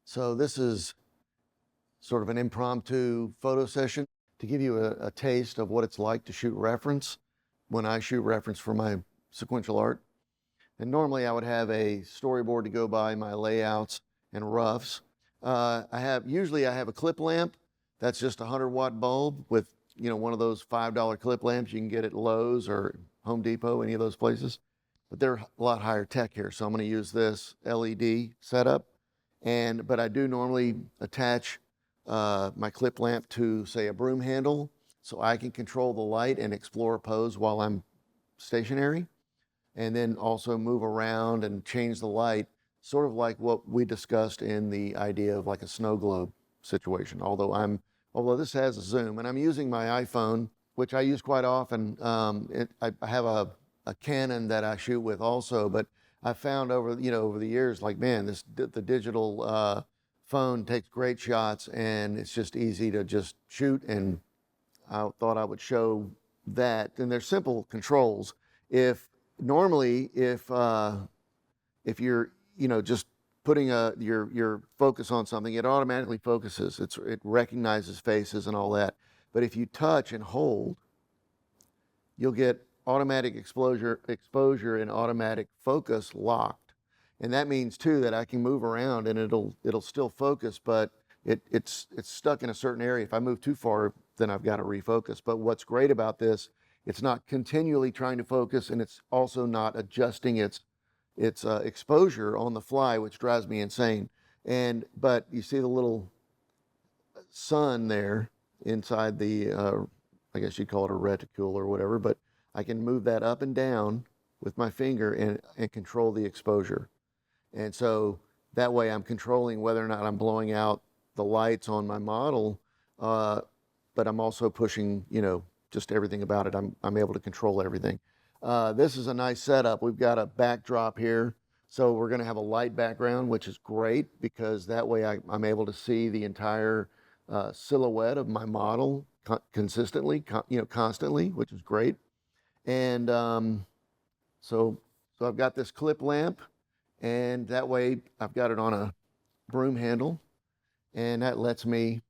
So this is sort of an impromptu photo session to give you a taste of what it's like to shoot reference when I shoot reference for my sequential art. And normally I would have a storyboard to go by, my layouts and roughs. Usually I have a clip lamp that's just a 100-watt bulb with, one of those $5 clip lamps you can get at Lowe's or Home Depot, any of those places. But they're a lot higher tech here, so I'm going to use this LED setup. But I do normally attach my clip lamp to, say, a broom handle, so I can control the light and explore a pose while I'm stationary, and then also move around and change the light, sort of like what we discussed in the idea of like a snow globe situation. Although this has a zoom, and I'm using my iPhone, which I use quite often. I have a Canon that I shoot with also, but I found over the years, like, man, the digital phone takes great shots, and it's just easy to just shoot. And I thought I would show that. And there's simple controls. If you're just putting your focus on something, it automatically focuses. It recognizes faces and all that. But if you touch and hold, you'll get automatic exposure and automatic focus locked. And that means too that I can move around and it'll still focus, but it's stuck in a certain area. If I move too far, then I've got to refocus. But what's great about this, it's not continually trying to focus, and it's also not adjusting its exposure on the fly, which drives me insane. But you see the little sun there inside the, I guess you'd call it a reticule or whatever, but I can move that up and down with my finger and control the exposure. And so that way I'm controlling whether or not I'm blowing out the lights on my model, but I'm also pushing, just everything about it. I'm able to control everything. This is a nice setup. We've got a backdrop here. So we're going to have a light background, which is great because that way I'm able to see the entire silhouette of my model consistently, constantly, which is great. And so I've got this clip lamp, and that way I've got it on a broom handle, and that lets me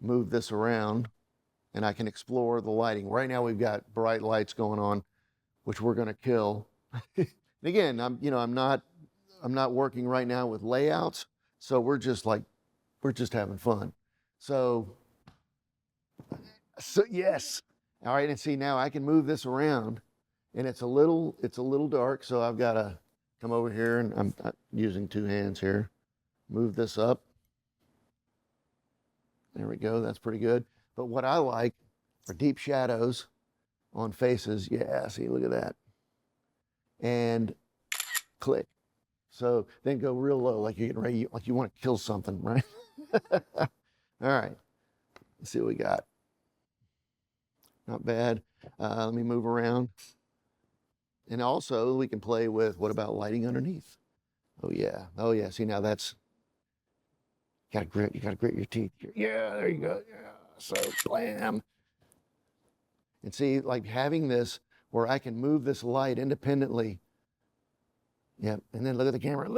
move this around, and I can explore the lighting. Right now we've got bright lights going on, which we're going to kill. And again, I'm not working right now with layouts, so we're just having fun. So yes. All right, and see, now I can move this around, and it's a little dark, so I've got to come over here, and I'm using two hands here. Move this up. There we go, that's pretty good. But what I like are deep shadows on faces. Yeah, see, look at that. And click. So then go real low, like you're getting ready, like you want to kill something, right? All right, let's see what we got. Not bad. Let me move around. And also we can play with, what about lighting underneath? Oh yeah. See, now that's, you gotta grit your teeth. Yeah, there you go. Yeah. So blam. And see, like having this where I can move this light independently. Yep. And then look at the camera.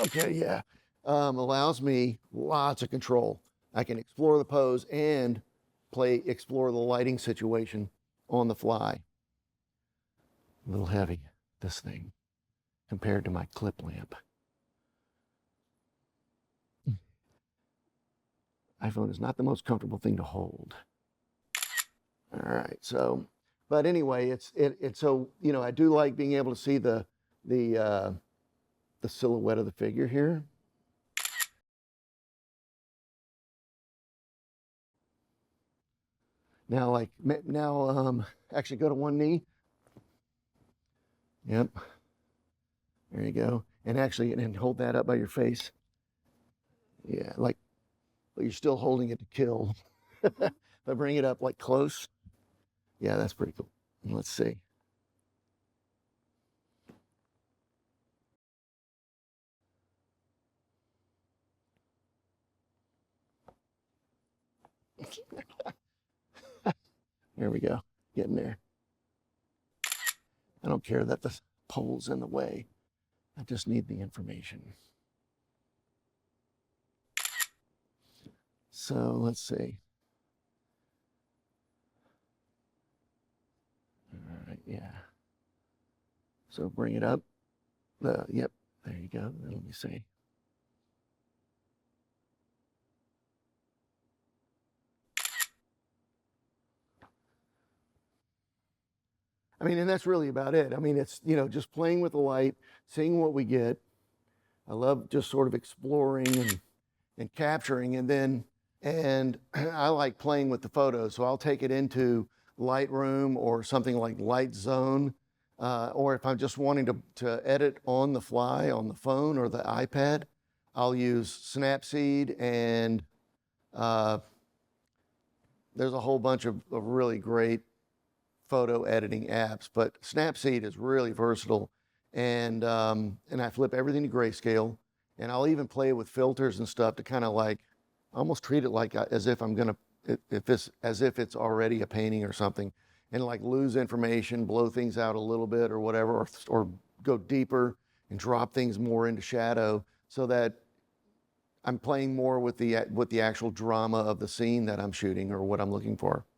Okay, yeah. Allows me lots of control. I can explore the pose and explore the lighting situation on the fly. A little heavy, this thing, compared to my clip lamp. iPhone is not the most comfortable thing to hold. All right, so, but anyway, it's so, I do like being able to see the silhouette of the figure here. Now, actually go to one knee. Yep. There you go. And actually, and hold that up by your face. Yeah, but you're still holding it to kill. But bring it up like close. Yeah, that's pretty cool. Let's see. There we go. Getting there. I don't care that the pole's in the way. I just need the information. So let's see. All right, yeah. So bring it up. Yep, there you go. Let me see. I mean, and that's really about it. I mean, it's, you know, just playing with the light, seeing what we get. I love just sort of exploring and capturing, and I like playing with the photos. So I'll take it into Lightroom or something like Light Zone, or if I'm just wanting to edit on the fly on the phone or the iPad, I'll use Snapseed, and there's a whole bunch of really great photo editing apps, but Snapseed is really versatile, and I flip everything to grayscale, and I'll even play with filters and stuff to kind of like almost treat it like as if I'm gonna if it's as if it's already a painting or something, and like lose information, blow things out a little bit or whatever, or go deeper and drop things more into shadow so that I'm playing more with the actual drama of the scene that I'm shooting or what I'm looking for.